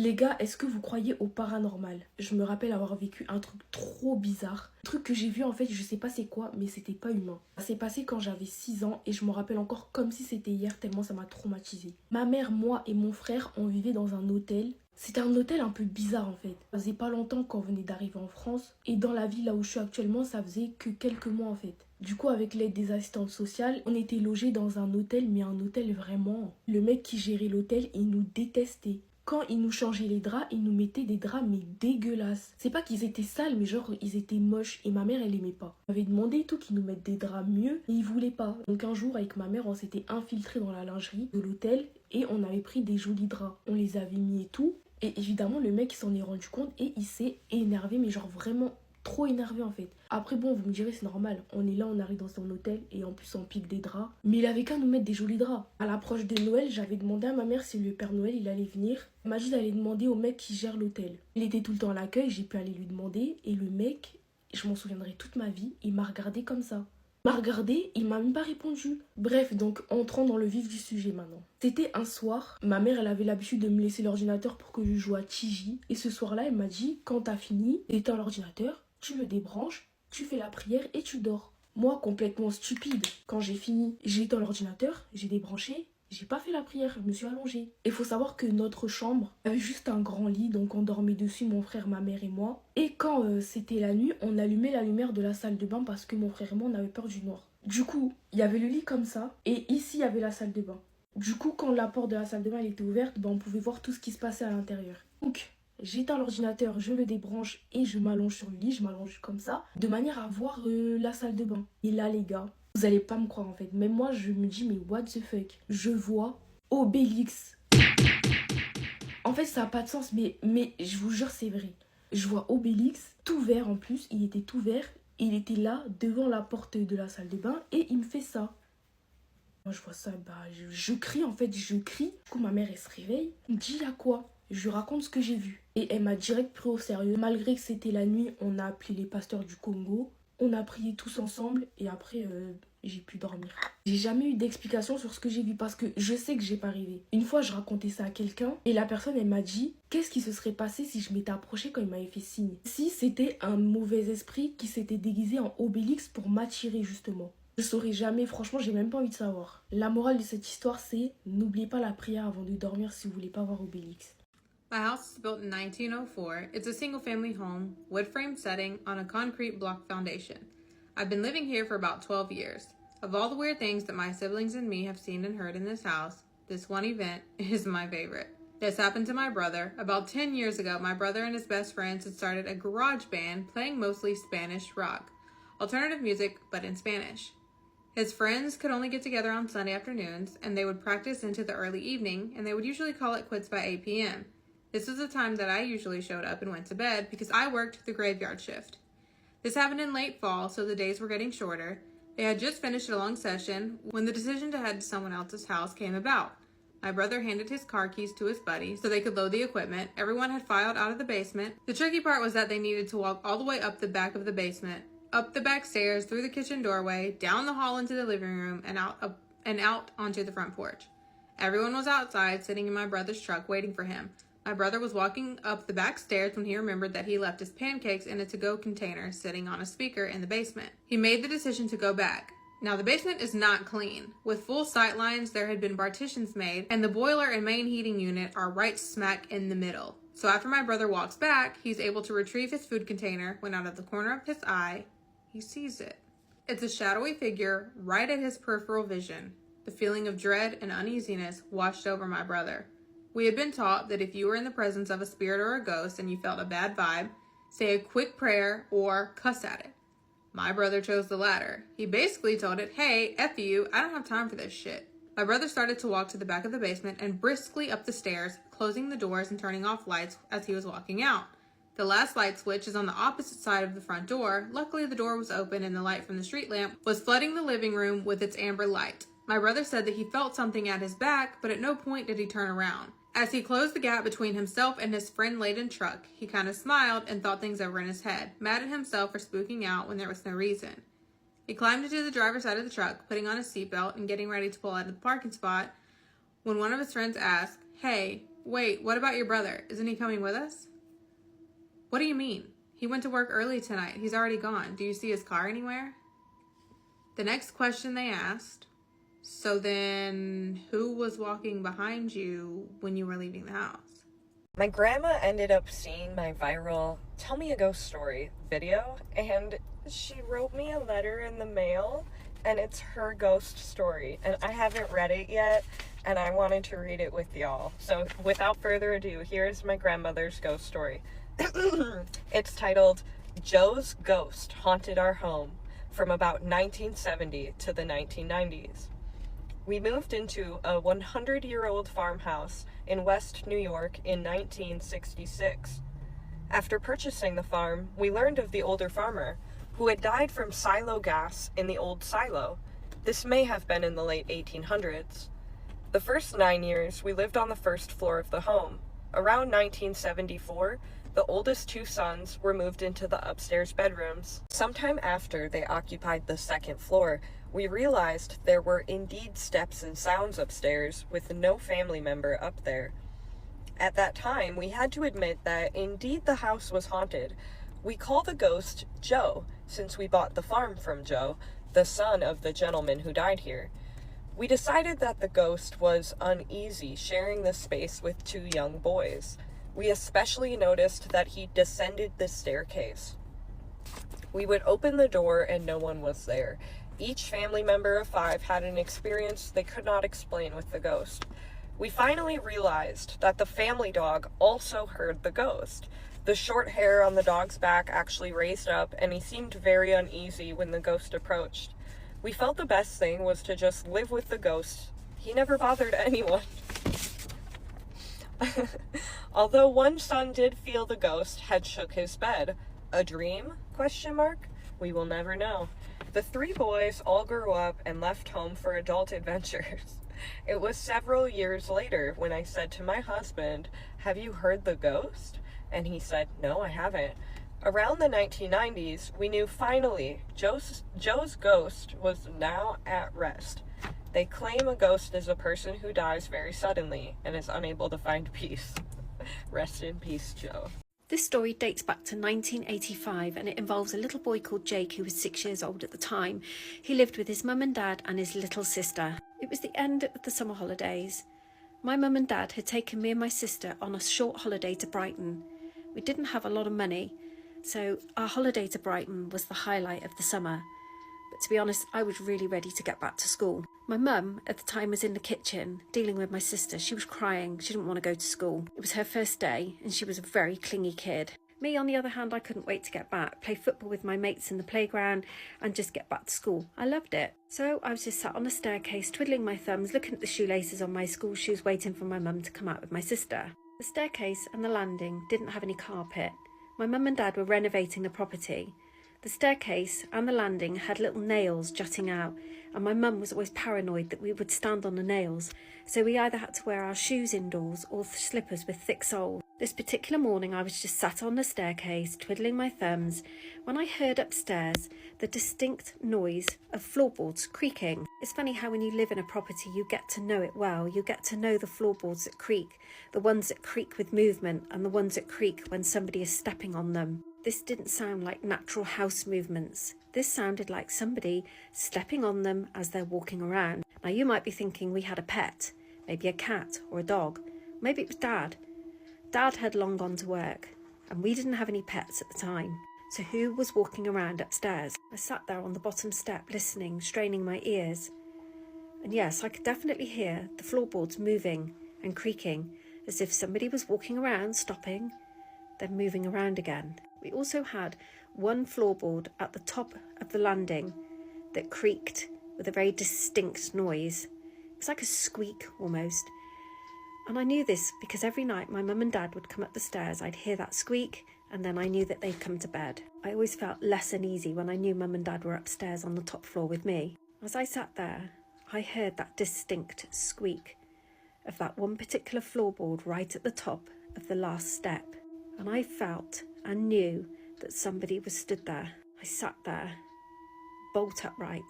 Les gars, est-ce que vous croyez au paranormal? Je me rappelle avoir vécu un truc trop bizarre. Un truc que j'ai vu en fait, je sais pas c'est quoi, mais c'était pas humain. Ça s'est passé quand j'avais 6 ans et je me rappelle encore comme si c'était hier tellement ça m'a traumatisée. Ma mère, moi et mon frère, on vivait dans un hôtel. C'était un hôtel un peu bizarre en fait. Ça faisait pas longtemps qu'on venait d'arriver en France et dans la ville là où je suis actuellement, ça faisait que quelques mois en fait. Du coup, avec l'aide des assistantes sociales, on était logés dans un hôtel, mais un hôtel vraiment. Le mec qui gérait l'hôtel, il nous détestait. Quand il nous changeait les draps, il nous mettait des draps mais dégueulasses. C'est pas qu'ils étaient sales, mais genre ils étaient moches et ma mère elle aimait pas. On avait demandé et tout qu'ils nous mettent des draps mieux et ils voulaient pas. Donc un jour avec ma mère on s'était infiltré dans la lingerie de l'hôtel et on avait pris des jolis draps. On les avait mis et tout. Et évidemment le mec il s'en est rendu compte et il s'est énervé, mais genre vraiment trop énervé en fait. Après bon, vous me direz c'est normal, on est là, on arrive dans son hôtel et en plus on pique des draps. Mais il avait qu'à nous mettre des jolis draps. À l'approche de Noël, j'avais demandé à ma mère si le Père Noël il allait venir. Elle m'a dit d'aller demander au mec qui gère l'hôtel. Il était tout le temps à l'accueil, j'ai pu aller lui demander et le mec, je m'en souviendrai toute ma vie, il m'a regardé comme ça. Il m'a regardé, il m'a même pas répondu. Bref, donc entrons dans le vif du sujet maintenant. C'était un soir, ma mère elle avait l'habitude de me laisser l'ordinateur pour que je joue à Tiji. Et ce soir-là, elle m'a dit, quand t'as fini, éteins l'ordinateur, tu le débranches, tu fais la prière et tu dors. Moi, complètement stupide, quand j'ai fini, j'ai éteint l'ordinateur, j'ai débranché, j'ai pas fait la prière, je me suis allongée. Il faut savoir que notre chambre avait juste un grand lit, donc on dormait dessus, mon frère, ma mère et moi. Et quand c'était la nuit, on allumait la lumière de la salle de bain parce que mon frère et moi, on avait peur du noir. Du coup, il y avait le lit comme ça, et ici, il y avait la salle de bain. Du coup, quand la porte de la salle de bain elle était ouverte, on pouvait voir tout ce qui se passait à l'intérieur. Donc, j'éteins l'ordinateur, je le débranche et je m'allonge sur le lit, je m'allonge comme ça, de manière à voir la salle de bain. Et là, les gars, vous allez pas me croire en fait. Même moi, je me dis, mais what the fuck? Je vois Obélix. En fait, ça n'a pas de sens, mais je vous jure, c'est vrai. Je vois Obélix, tout vert en plus, il était tout vert. Il était là, devant la porte de la salle de bain, et il me fait ça. Moi, je vois ça, je crie en fait, je crie. Du coup, ma mère, elle se réveille. Elle me dit, il y a quoi? Je lui raconte ce que j'ai vu. Et elle m'a direct pris au sérieux. Malgré que c'était la nuit, on a appelé les pasteurs du Congo. On a prié tous ensemble et après, j'ai pu dormir. J'ai jamais eu d'explication sur ce que j'ai vu parce que je sais que j'ai pas rêvé. Une fois, je racontais ça à quelqu'un et la personne, elle m'a dit qu'est-ce qui se serait passé si je m'étais approchée quand il m'avait fait signe. Si c'était un mauvais esprit qui s'était déguisé en Obélix pour m'attirer justement. Je saurais jamais, franchement, j'ai même pas envie de savoir. La morale de cette histoire, c'est n'oubliez pas la prière avant de dormir si vous voulez pas voir Obélix. My house is built in 1904. It's a single-family home, wood-frame setting on a concrete block foundation. I've been living here for about 12 years. Of all the weird things that my siblings and me have seen and heard in this house, this one event is my favorite. This happened to my brother. About 10 years ago, my brother and his best friends had started a garage band playing mostly Spanish rock. Alternative music, but in Spanish. His friends could only get together on Sunday afternoons, and they would practice into the early evening, and they would usually call it quits by 8 p.m. This was the time that I usually showed up and went to bed because I worked the graveyard shift. This happened in late fall, so the days were getting shorter. They had just finished a long session when the decision to head to someone else's house came about. My brother handed his car keys to his buddy so they could load the equipment. Everyone had filed out of the basement. The tricky part was that they needed to walk all the way up the back of the basement, up the back stairs, through the kitchen doorway, down the hall into the living room, and out onto the front porch. Everyone was outside, sitting in my brother's truck, waiting for him. My brother was walking up the back stairs when he remembered that he left his pancakes in a to-go container sitting on a speaker in the basement. He made the decision to go back. Now, the basement is not clean. With full sight lines, there had been partitions made, and the boiler and main heating unit are right smack in the middle. So after my brother walks back, he's able to retrieve his food container when out of the corner of his eye, he sees it. It's a shadowy figure right at his peripheral vision. The feeling of dread and uneasiness washed over my brother. We had been taught that if you were in the presence of a spirit or a ghost and you felt a bad vibe, say a quick prayer or cuss at it. My brother chose the latter. He basically told it, hey, F you, I don't have time for this shit. My brother started to walk to the back of the basement and briskly up the stairs, closing the doors and turning off lights as he was walking out. The last light switch is on the opposite side of the front door. Luckily, the door was open and the light from the street lamp was flooding the living room with its amber light. My brother said that he felt something at his back, but at no point did he turn around. As he closed the gap between himself and his friend-laden truck, he kind of smiled and thought things over in his head, mad at himself for spooking out when there was no reason. He climbed into the driver's side of the truck, putting on his seatbelt and getting ready to pull out of the parking spot, when one of his friends asked, hey, Wait, what about your brother? Isn't he coming with us? What do you mean? He went to work early tonight. He's already gone. Do you see his car anywhere? The next question they asked, so then who was walking behind you when you were leaving the house? My grandma ended up seeing my viral Tell Me a Ghost Story video, and she wrote me a letter in the mail, and it's her ghost story, and I haven't read it yet, and I wanted to read it with y'all. So without further ado, here's my grandmother's ghost story. It's titled, Joe's Ghost Haunted Our Home, from about 1970 to the 1990s. We moved into a 100-year-old farmhouse in West New York in 1966. After purchasing the farm, we learned of the older farmer, who had died from silo gas in the old silo. This may have been in the late 1800s. The first 9 years, we lived on the first floor of the home. Around 1974, the oldest two sons were moved into the upstairs bedrooms. Sometime after they occupied the second floor, we realized there were indeed steps and sounds upstairs with no family member up there. At that time, we had to admit that indeed the house was haunted. We call the ghost Joe, since we bought the farm from Joe, the son of the gentleman who died here. We decided that the ghost was uneasy sharing the space with two young boys. We especially noticed that he descended the staircase. We would open the door and no one was there. Each family member of 5 had an experience they could not explain with the ghost. We finally realized that the family dog also heard the ghost. The short hair on the dog's back actually raised up, and he seemed very uneasy when the ghost approached. We felt the best thing was to just live with the ghost. He never bothered anyone. Although one son did feel the ghost had shook his bed. A dream? ? We will never know. The 3 boys all grew up and left home for adult adventures. It was several years later when I said to my husband, "Have you heard the ghost?" And he said, "No, I haven't." Around the 1990s, we knew finally Joe's ghost was now at rest. They claim a ghost is a person who dies very suddenly and is unable to find peace. Rest in peace, Joe. This story dates back to 1985 and it involves a little boy called Jake who was 6 years old at the time. He lived with his mum and dad and his little sister. It was the end of the summer holidays. My mum and dad had taken me and my sister on a short holiday to Brighton. We didn't have a lot of money, so our holiday to Brighton was the highlight of the summer. But to be honest, I was really ready to get back to school. My mum at the time was in the kitchen dealing with my sister. She was crying. She didn't want to go to school. It was her first day and she was a very clingy kid. Me, on the other hand, I couldn't wait to get back, play football with my mates in the playground and just get back to school. I loved it. So I was just sat on the staircase, twiddling my thumbs, looking at the shoelaces on my school shoes, waiting for my mum to come out with my sister. The staircase and the landing didn't have any carpet. My mum and dad were renovating the property. The staircase and the landing had little nails jutting out, and my mum was always paranoid that we would stand on the nails, so we either had to wear our shoes indoors or slippers with thick soles. This particular morning I was just sat on the staircase, twiddling my thumbs, when I heard upstairs the distinct noise of floorboards creaking. It's funny how when you live in a property you get to know it well. You get to know the floorboards that creak, the ones that creak with movement and the ones that creak when somebody is stepping on them. This didn't sound like natural house movements. This sounded like somebody stepping on them as they're walking around. Now you might be thinking we had a pet, maybe a cat or a dog. Maybe it was Dad. Dad had long gone to work and we didn't have any pets at the time. So who was walking around upstairs? I sat there on the bottom step listening, straining my ears. And yes, I could definitely hear the floorboards moving and creaking as if somebody was walking around, stopping, then moving around again. We also had one floorboard at the top of the landing that creaked with a very distinct noise. It was like a squeak almost. And I knew this because every night my mum and dad would come up the stairs, I'd hear that squeak and then I knew that they'd come to bed. I always felt less uneasy when I knew mum and dad were upstairs on the top floor with me. As I sat there, I heard that distinct squeak of that one particular floorboard right at the top of the last step. And I felt and knew that somebody was stood there. I sat there, bolt upright,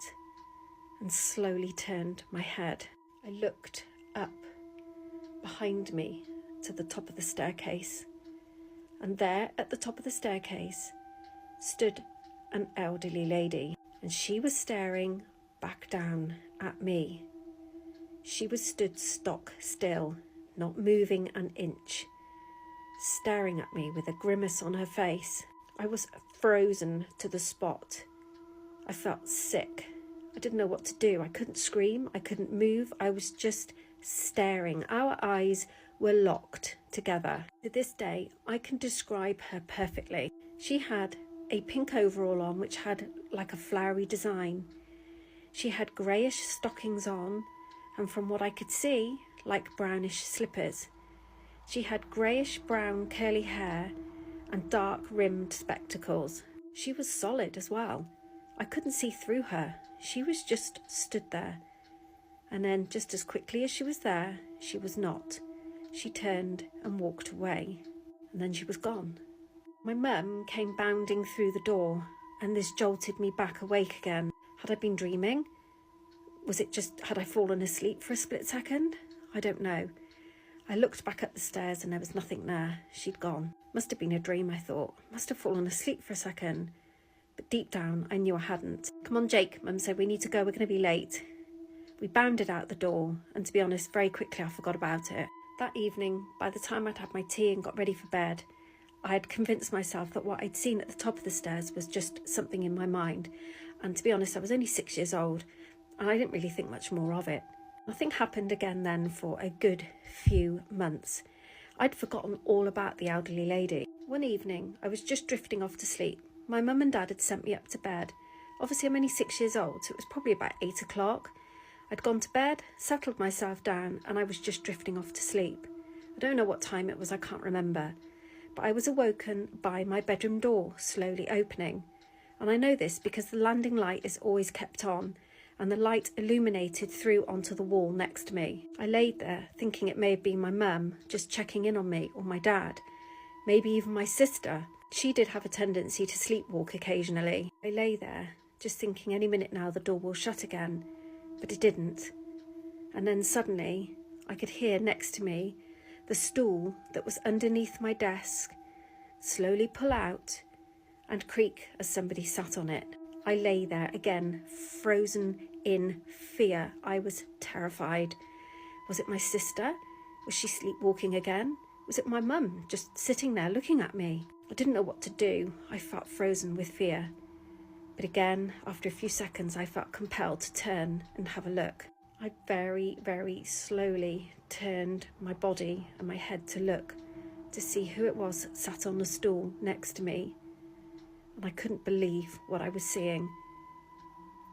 and slowly turned my head. I looked up behind me to the top of the staircase. And there at the top of the staircase stood an elderly lady, and she was staring back down at me. She was stood stock still, not moving an inch, staring at me with a grimace on her face. I was frozen to the spot. I felt sick. I didn't know what to do. I couldn't scream. I couldn't move. I was just staring. Our eyes were locked together. To this day, I can describe her perfectly. She had a pink overall on which had like a flowery design. She had greyish stockings on, and from what I could see, like brownish slippers. She had greyish brown curly hair and dark rimmed spectacles. She was solid as well. I couldn't see through her. She was just stood there. And then just as quickly as she was there, she was not. She turned and walked away. And then she was gone. My mum came bounding through the door, and this jolted me back awake again. Had I been dreaming? Was it just, had I fallen asleep for a split second? I don't know. I looked back up the stairs and there was nothing there. She'd gone. Must have been a dream, I thought. Must have fallen asleep for a second. But deep down, I knew I hadn't. Come on, Jake, Mum said, we need to go, we're going to be late. We bounded out the door, and to be honest, very quickly I forgot about it. That evening, by the time I'd had my tea and got ready for bed, I had convinced myself that what I'd seen at the top of the stairs was just something in my mind. And to be honest, I was only 6 years old, and I didn't really think much more of it. Nothing happened again then for a good few months. I'd forgotten all about the elderly lady. One evening, I was just drifting off to sleep. My mum and dad had sent me up to bed. Obviously, I'm only 6 years old, so it was probably about 8 o'clock. I'd gone to bed, settled myself down, and I was just drifting off to sleep. I don't know what time it was, I can't remember. But I was awoken by my bedroom door slowly opening. And I know this because the landing light is always kept on, and the light illuminated through onto the wall next to me. I laid there, thinking it may have been my mum, just checking in on me, or my dad. Maybe even my sister. She did have a tendency to sleepwalk occasionally. I lay there, just thinking any minute now the door will shut again. But it didn't. And then suddenly, I could hear next to me the stool that was underneath my desk slowly pull out and creak as somebody sat on it. I lay there again, frozen in fear. I was terrified. Was it my sister? Was she sleepwalking again? Was it my mum just sitting there looking at me? I didn't know what to do. I felt frozen with fear. But again, after a few seconds, I felt compelled to turn and have a look. I very, very slowly turned my body and my head to look to see who it was sat on the stool next to me. And I couldn't believe what I was seeing.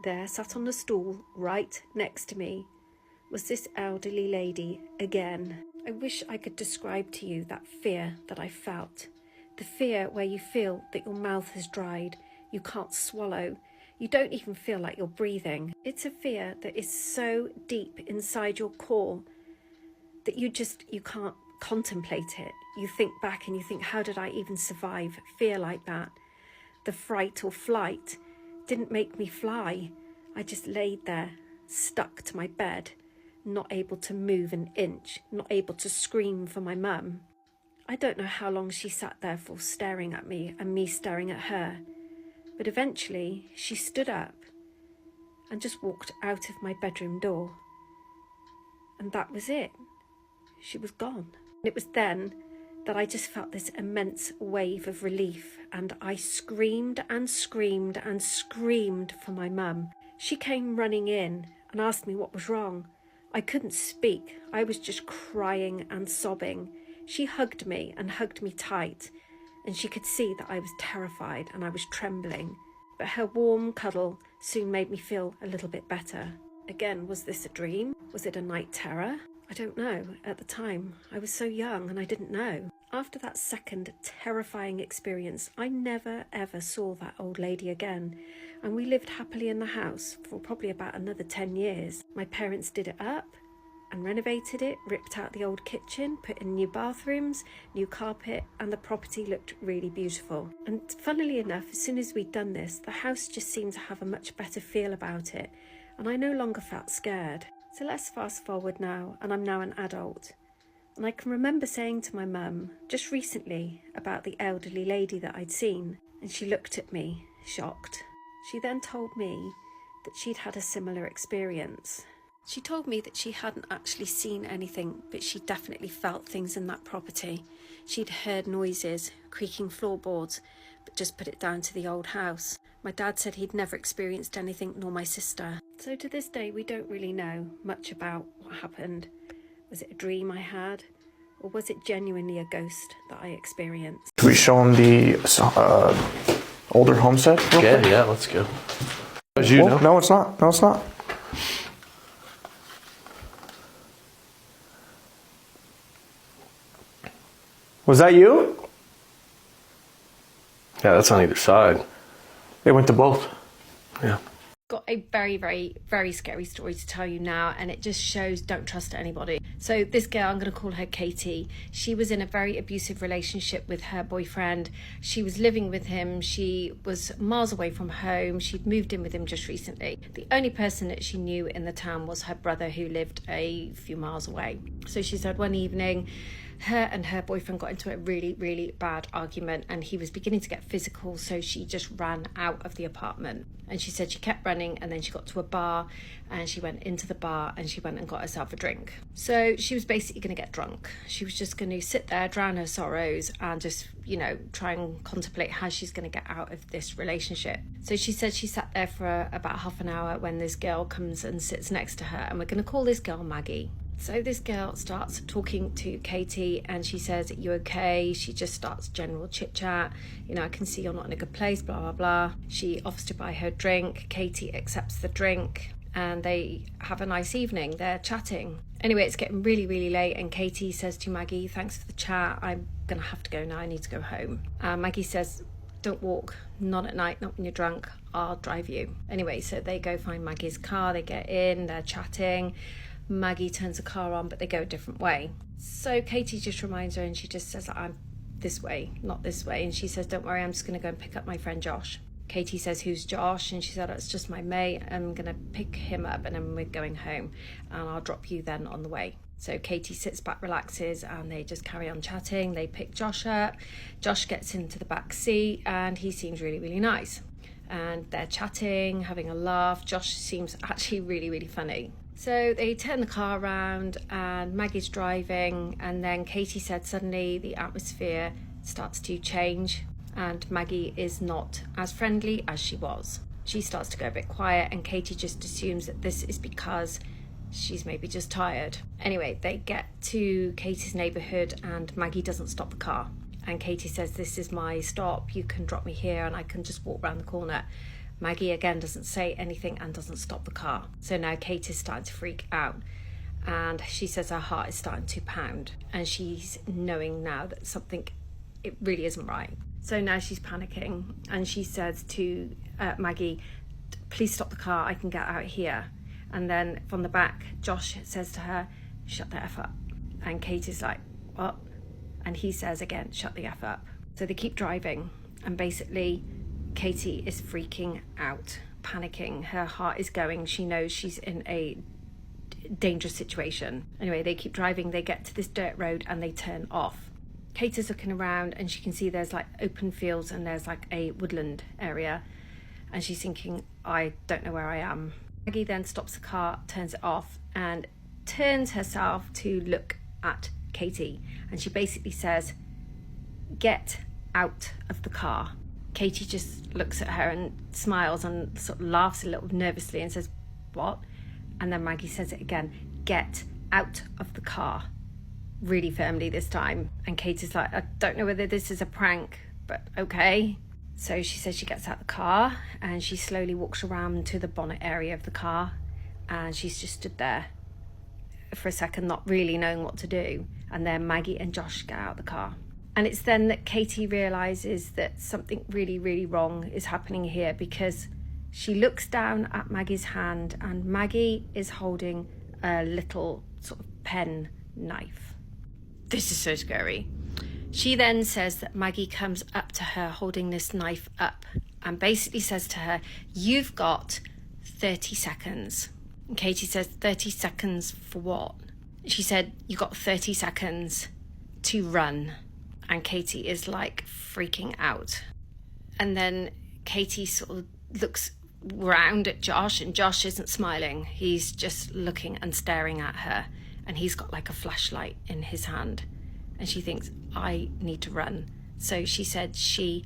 There, sat on the stool right next to me, was this elderly lady again. I wish I could describe to you that fear that I felt. The fear where you feel that your mouth has dried, you can't swallow, you don't even feel like you're breathing. It's a fear that is so deep inside your core that you can't contemplate it. You think back and you think, how did I even survive fear like that? The fright or flight didn't make me fly. I just laid there, stuck to my bed, not able to move an inch, not able to scream for my mum. I don't know how long she sat there for, staring at me and me staring at her. But eventually she stood up and just walked out of my bedroom door. And that was it. She was gone. And it was then that I just felt this immense wave of relief, and I screamed and screamed and screamed for my mum. She came running in and asked me what was wrong. I couldn't speak. I was just crying and sobbing. She hugged me and hugged me tight, and she could see that I was terrified and I was trembling. But her warm cuddle soon made me feel a little bit better. Again, was this a dream? Was it a night terror? I don't know. At the time, I was so young and I didn't know. After that second terrifying experience, I never ever saw that old lady again. And we lived happily in the house for probably about another 10 years. My parents did it up and renovated it, ripped out the old kitchen, put in new bathrooms, new carpet, and the property looked really beautiful. And funnily enough, as soon as we'd done this, the house just seemed to have a much better feel about it, and I no longer felt scared. So let's fast forward now, and I'm now an adult. And I can remember saying to my mum just recently about the elderly lady that I'd seen, and she looked at me, shocked. She then told me that she'd had a similar experience. She told me that she hadn't actually seen anything, but she definitely felt things in that property. She'd heard noises, creaking floorboards, but just put it down to the old house. My dad said he'd never experienced anything, nor my sister. So to this day, we don't really know much about what happened. Was it a dream I had? Or was it genuinely a ghost that I experienced? Should we show them the older homestead? Yeah, let's go. As you know. No, it's not. No, it's not. Was that you? Yeah, that's on either side. They went to both. Yeah. Got a very, very, very scary story to tell you now, and it just shows don't trust anybody. So this girl, I'm going to call her Katie. She was in a very abusive relationship with her boyfriend. She was living with him. She was miles away from home. She'd moved in with him just recently. The only person that she knew in the town was her brother, who lived a few miles away. So she said one evening, her and her boyfriend got into a really, really bad argument, and he was beginning to get physical, so she just ran out of the apartment. And she said she kept running, and then she got to a bar, and she went into the bar and she went and got herself a drink. So she was basically going to get drunk. She was just going to sit there, drown her sorrows, and just, try and contemplate how she's going to get out of this relationship. So she said she sat there for about half an hour when this girl comes and sits next to her, and we're going to call this girl Maggie. So this girl starts talking to Katie, and she says, "You okay?" She just starts general chit chat. "I can see you're not in a good place, blah, blah, blah." She offers to buy her drink. Katie accepts the drink, and they have a nice evening. They're chatting. Anyway, it's getting really, really late, and Katie says to Maggie, "Thanks for the chat. I'm going to have to go now. I need to go home." Maggie says, "Don't walk, not at night, not when you're drunk. I'll drive you." Anyway, so they go find Maggie's car. They get in, they're chatting. Maggie turns the car on, but they go a different way. So Katie just reminds her, and she just says, "I'm this way, not this way." And she says, "Don't worry, I'm just going to go and pick up my friend Josh." Katie says, "Who's Josh?" And she said, "It's just my mate. I'm going to pick him up, and then we're going home, and I'll drop you then on the way." So Katie sits back, relaxes, and they just carry on chatting. They pick Josh up. Josh gets into the back seat, and he seems really, really nice. And they're chatting, having a laugh. Josh seems actually really, really funny. So they turn the car around, and Maggie's driving, and then Katie said suddenly the atmosphere starts to change, and Maggie is not as friendly as she was. She starts to go a bit quiet, and Katie just assumes that this is because she's maybe just tired. Anyway, they get to Katie's neighbourhood, and Maggie doesn't stop the car. And Katie says, "This is my stop. You can drop me here, and I can just walk around the corner." Maggie again doesn't say anything and doesn't stop the car. So now Kate is starting to freak out, and she says her heart is starting to pound, and she's knowing now that something, it really isn't right. So now she's panicking, and she says to Maggie, "Please stop the car, I can get out here." And then from the back, Josh says to her, "Shut the F up." And Kate is like, "What?" And he says again, "Shut the F up." So they keep driving, and basically Katie is freaking out, panicking. Her heart is going. She knows she's in a dangerous situation. Anyway, they keep driving. They get to this dirt road, and they turn off. Kate is looking around, and she can see there's like open fields, and there's like a woodland area. And she's thinking, "I don't know where I am." Maggie then stops the car, turns it off, and turns herself to look at Katie. And she basically says, "Get out of the car." Katie just looks at her and smiles and sort of laughs a little nervously and says, "What?" And then Maggie says it again, "Get out of the car," really firmly this time. And Katie's like, "I don't know whether this is a prank, but okay." So she says she gets out of the car, and she slowly walks around to the bonnet area of the car, and she's just stood there for a second, not really knowing what to do. And then Maggie and Josh get out of the car. And it's then that Katie realises that something really, really wrong is happening here, because she looks down at Maggie's hand, and Maggie is holding a little sort of pen knife. This is so scary. She then says that Maggie comes up to her holding this knife up and basically says to her, "You've got 30 seconds. And Katie says, 30 seconds for what? She said, you got 30 seconds to run. And Katie is like freaking out. And then Katie sort of looks round at Josh, and Josh isn't smiling. He's just looking and staring at her. And he's got like a flashlight in his hand. And she thinks, I need to run. So she said she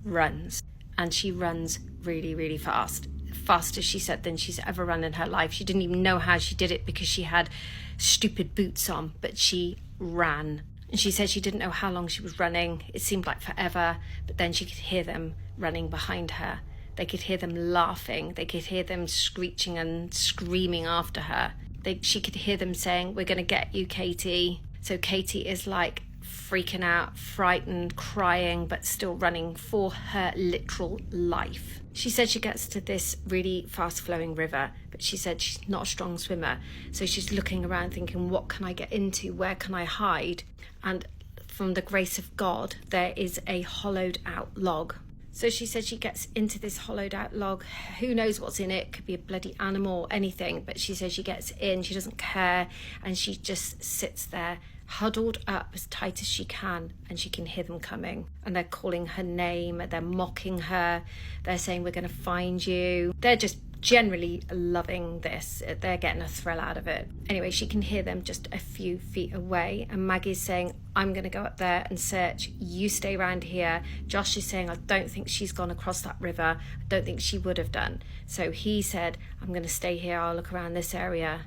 runs. And she runs really, really fast. Faster, she said, than she's ever run in her life. She didn't even know how she did it because she had stupid boots on, but she ran. And she said she didn't know how long she was running. It seemed like forever, but then she could hear them running behind her. They could hear them laughing. They could hear them screeching and screaming after her. She could hear them saying, we're going to get you, Katie. So Katie is like freaking out, frightened, crying, but still running for her literal life. She said she gets to this really fast-flowing river, but she said she's not a strong swimmer. So she's looking around thinking, what can I get into? Where can I hide? And from the grace of God, there is a hollowed out log. So she said she gets into this hollowed out log. Who knows what's in it? Could be a bloody animal or anything. But she says she gets in, she doesn't care. And she just sits there, huddled up as tight as she can, and she can hear them coming. And they're calling her name, they're mocking her. They're saying, we're going to find you. They're just generally loving this. They're getting a thrill out of it. Anyway, she can hear them just a few feet away, and Maggie's saying, I'm going to go up there and search. You stay around here. Josh is saying, I don't think she's gone across that river. I don't think she would have done. So he said, I'm going to stay here. I'll look around this area.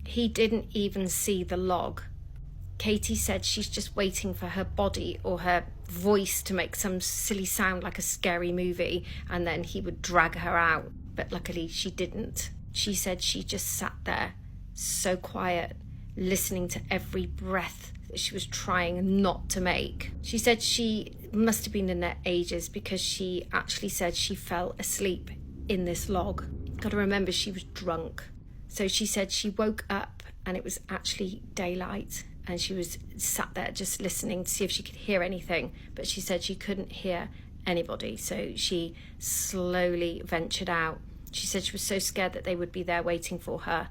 He didn't even see the log. Katie said she's just waiting for her body or her voice to make some silly sound like a scary movie, and then he would drag her out. But luckily she didn't. She said she just sat there, so quiet, listening to every breath that she was trying not to make. She said she must have been in there ages, because she actually said she fell asleep in this log. Got to remember, she was drunk. So she said she woke up and it was actually daylight, and she was sat there just listening to see if she could hear anything, but she said she couldn't hear anybody. So she slowly ventured out. She said she was so scared that they would be there waiting for her,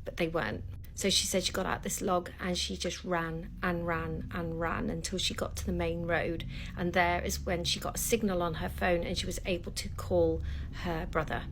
but they weren't. So she said she got out this log and she just ran and ran and ran until she got to the main road. And there is when she got a signal on her phone and she was able to call her brother.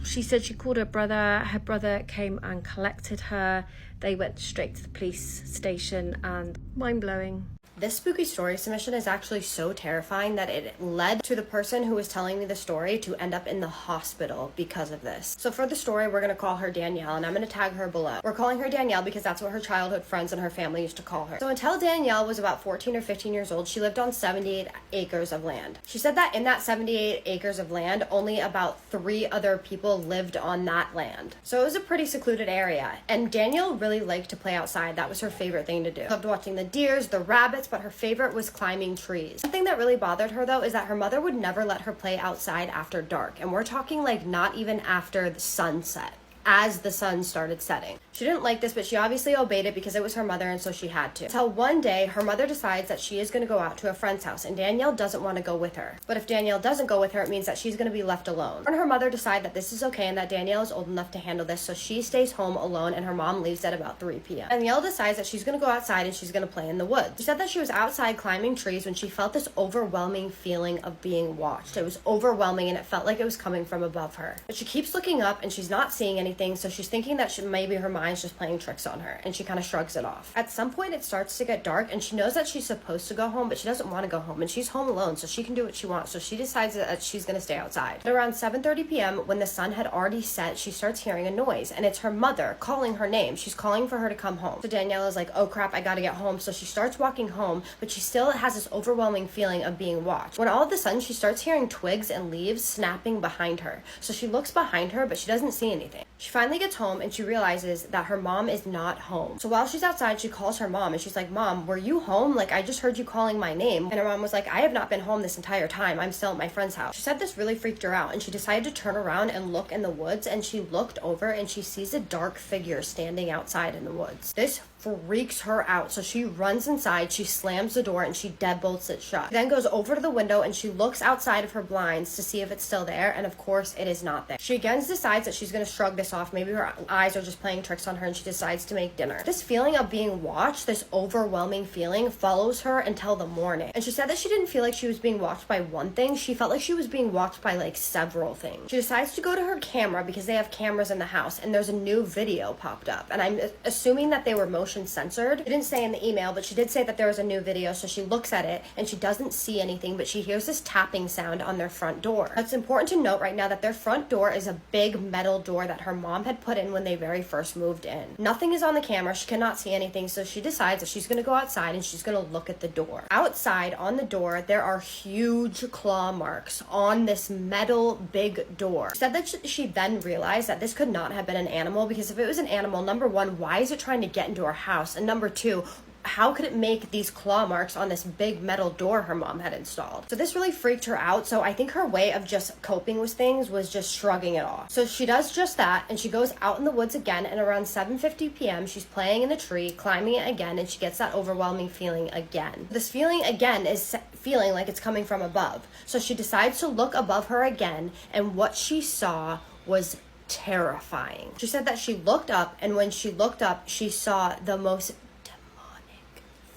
She said she called her brother came and collected her. They went straight to the police station, and mind-blowing. This spooky story submission is actually so terrifying that it led to the person who was telling me the story to end up in the hospital because of this. So for the story, we're going to call her Danielle, and I'm going to tag her below. We're calling her Danielle because that's what her childhood friends and her family used to call her. So until Danielle was about 14 or 15 years old, she lived on 78 acres of land. She said that in that 78 acres of land, only about 3 other people lived on that land. So it was a pretty secluded area, and Danielle really liked to play outside. That was her favorite thing to do. She loved watching the deers, the rabbits, but her favorite was climbing trees. Something that really bothered her, though, is that her mother would never let her play outside after dark, and we're talking like not even after the sunset, as the sun started setting. She didn't like this, but she obviously obeyed it because it was her mother, and so she had to. Until one day, her mother decides that she is going to go out to a friend's house, and Danielle doesn't want to go with her. But if Danielle doesn't go with her, it means that she's going to be left alone. Her and her mother decide that this is okay and that Danielle is old enough to handle this, so she stays home alone, and her mom leaves at about 3 p.m. Danielle decides that she's going to go outside and she's going to play in the woods. She said that she was outside climbing trees when she felt this overwhelming feeling of being watched. It was overwhelming, and it felt like it was coming from above her. But she keeps looking up, and she's not seeing anything, so she's thinking that maybe her mind's just playing tricks on her, and she kind of shrugs it off. At some point, it starts to get dark, and she knows that she's supposed to go home, but she doesn't want to go home, and she's home alone, so she can do what she wants. So she decides that she's going to stay outside. At around 7:30 p.m., when the sun had already set, she starts hearing a noise, and it's her mother calling her name. She's calling for her to come home. So Danielle is like, oh crap, I gotta get home. So she starts walking home, but she still has this overwhelming feeling of being watched. When all of a sudden, she starts hearing twigs and leaves snapping behind her. So she looks behind her, but she doesn't see anything. She finally gets home, and she realizes that her mom is not home. So while she's outside, she calls her mom, and she's like, Mom, were you home? Like, I just heard you calling my name. And her mom was like, I have not been home this entire time. I'm still at my friend's house. She said this really freaked her out, and she decided to turn around and look in the woods, and she looked over, and she sees a dark figure standing outside in the woods. This freaks her out. So she runs inside, she slams the door, and she deadbolts it shut. She then goes over to the window and she looks outside of her blinds to see if it's still there, and of course it is not there. She again decides that she's going to shrug this off. Maybe her eyes are just playing tricks on her and she decides to make dinner. This feeling of being watched, this overwhelming feeling, follows her until the morning. And she said that she didn't feel like she was being watched by one thing. She felt like she was being watched by like several things. She decides to go to her camera because they have cameras in the house, and there's a new video popped up. And I'm assuming that they were motion censored. It didn't say in the email, but she did say that there was a new video. So she looks at it and she doesn't see anything, but she hears this tapping sound on their front door. It's important to note right now that their front door is a big metal door that her mom had put in when they very first moved in. Nothing is on the camera. She cannot see anything. So she decides that she's going to go outside and she's going to look at the door. Outside on the door, there are huge claw marks on this metal big door. She said that she then realized that this could not have been an animal, because if it was an animal, number one, why is it trying to get into her house? And number two, how could it make these claw marks on this big metal door her mom had installed? So this really freaked her out. So I think her way of just coping with things was just shrugging it off. So she does just that, and she goes out in the woods again, and around 7:50 p.m. she's playing in the tree, climbing it again, and she gets that overwhelming feeling again. This feeling again is feeling like it's coming from above. So she decides to look above her again, and what she saw was terrifying. She said that she looked up, and when she looked up, she saw the most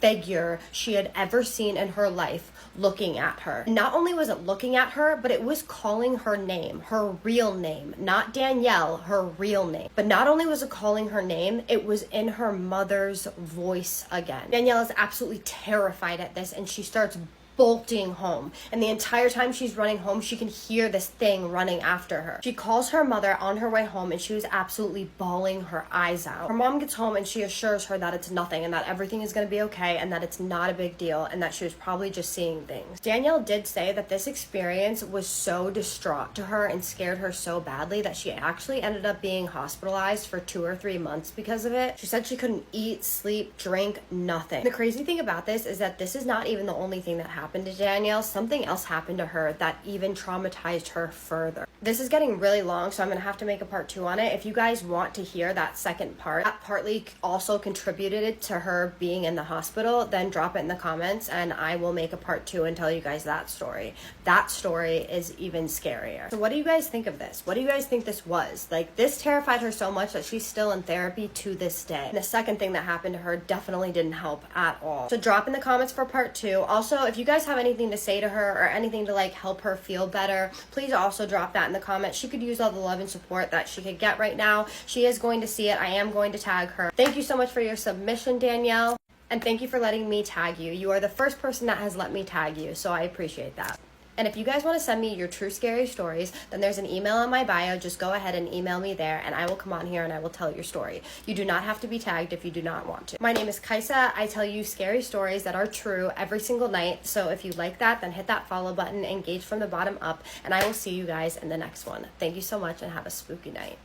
figure she had ever seen in her life looking at her. Not only was it looking at her, but it was calling her name, her real name, not Danielle, her real name. But not only was it calling her name, it was in her mother's voice again. Danielle is absolutely terrified at this, and she starts bolting home, and the entire time she's running home, she can hear this thing running after her. She calls her mother on her way home, and she was absolutely bawling her eyes out. Her mom gets home and she assures her that it's nothing, and that everything is going to be okay, and that it's not a big deal, and that she was probably just seeing things. Danielle did say that this experience was so distraught to her and scared her so badly that she actually ended up being hospitalized for 2 or 3 months because of it. She said she couldn't eat, sleep, drink, nothing. The crazy thing about this is that this is not even the only thing that happened to Danielle. Something else happened to her that even traumatized her further. This is getting really long, so I'm gonna have to make a part 2 on it. If you guys want to hear that second part, that partly also contributed to her being in the hospital, then drop it in the comments and I will make a part 2 and tell you guys that story. That story is even scarier. So what do you guys think of this? What do you guys think this was? Like, this terrified her so much that she's still in therapy to this day. And the second thing that happened to her definitely didn't help at all. So drop in the comments for part 2. Also, if you guys have anything to say to her or anything to like help her feel better, please also drop that in the comments. She could use all the love and support that she could get right now. She is going to see it. I am going to tag her. Thank you so much for your submission, Danielle, and thank you for letting me tag you. You are the first person that has let me tag you, so I appreciate that. And if you guys want to send me your true scary stories, then there's an email in my bio. Just go ahead and email me there, and I will come on here and I will tell your story. You do not have to be tagged if you do not want to. My name is Kaisa. I tell you scary stories that are true every single night. So if you like that, then hit that follow button, engage from the bottom up, and I will see you guys in the next one. Thank you so much and have a spooky night.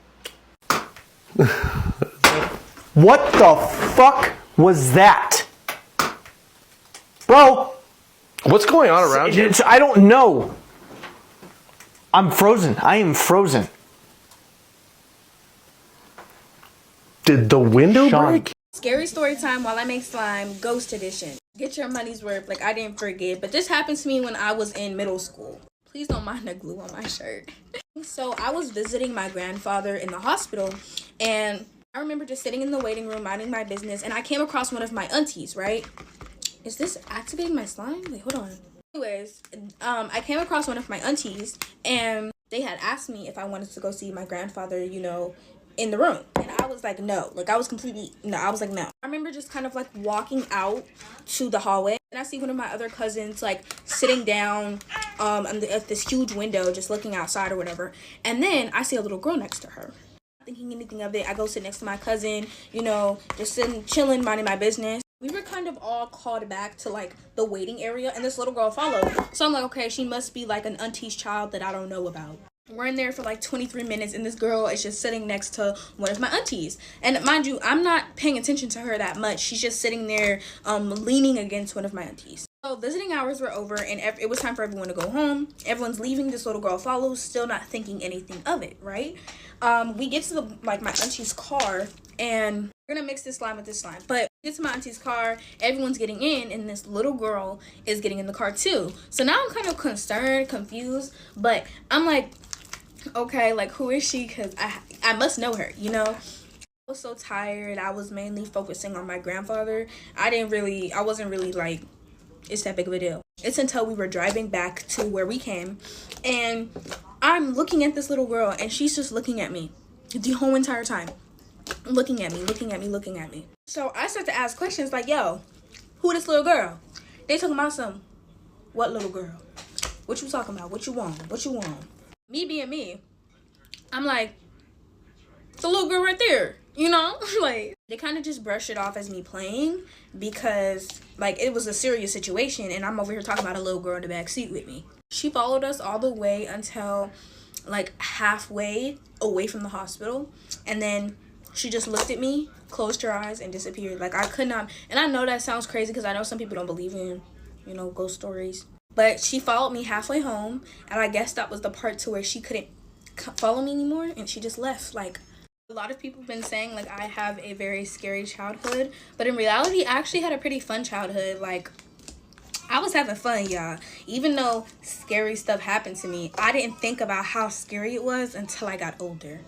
What the fuck was that? Bro! What's going on around you? I don't know. I'm frozen. I am frozen. Did the window Sean. break? Scary story time while I make slime, Ghost Edition. Get your money's worth, like I didn't forget, but this happened to me when I was in middle school. Please don't mind the glue on my shirt. So I was visiting my grandfather in the hospital, and I remember just sitting in the waiting room minding my business, and I came across one of my aunties, right? Is this activating my slime? Wait, hold on. Anyways, I came across one of my aunties, and they had asked me if I wanted to go see my grandfather, you know, in the room. And I was like, no. Like, I was like, no. I remember just kind of, like, walking out to the hallway, and I see one of my other cousins, like, sitting down at this huge window, just looking outside or whatever. And then I see a little girl next to her. Not thinking anything of it, I go sit next to my cousin, you know, just sitting, chilling, minding my business. We were kind of all called back to, like, the waiting area, and this little girl followed. So I'm like, okay, she must be, like, an auntie's child that I don't know about. We're in there for, like, 23 minutes, and this girl is just sitting next to one of my aunties. And mind you, I'm not paying attention to her that much. She's just sitting there leaning against one of my aunties. So visiting hours were over, and it was time for everyone to go home. Everyone's leaving. This little girl follows, still not thinking anything of it, right? We get to, my auntie's car, and we're going to mix this slime with this slime. But Get to my auntie's car, everyone's getting in, and this little girl is getting in the car too. So now I'm kind of concerned, confused, but I'm like, okay, like, who is she? Because I must know her, you know? I was so tired. I was mainly focusing on my grandfather. I wasn't really like, it's that big of a deal. It's until we were driving back to where we came, and I'm looking at this little girl, and she's just looking at me the whole entire time. Looking at me. So I start to ask questions like, yo, who this little girl? They talking about some, what little girl? What you talking about? What you want? Me being me, I'm like, the little girl right there, you know? Like, they kind of just brush it off as me playing because, like, it was a serious situation, and I'm over here talking about a little girl in the back seat with me. She followed us all the way until, like, halfway away from the hospital, and then she just looked at me, closed her eyes, and disappeared. Like, I could not, and I know that sounds crazy because I know some people don't believe in, you know, ghost stories. But she followed me halfway home, and I guess that was the part to where she couldn't follow me anymore, and she just left. Like, a lot of people have been saying, like, I have a very scary childhood, but in reality, I actually had a pretty fun childhood. Like, I was having fun, y'all. Even though scary stuff happened to me, I didn't think about how scary it was until I got older.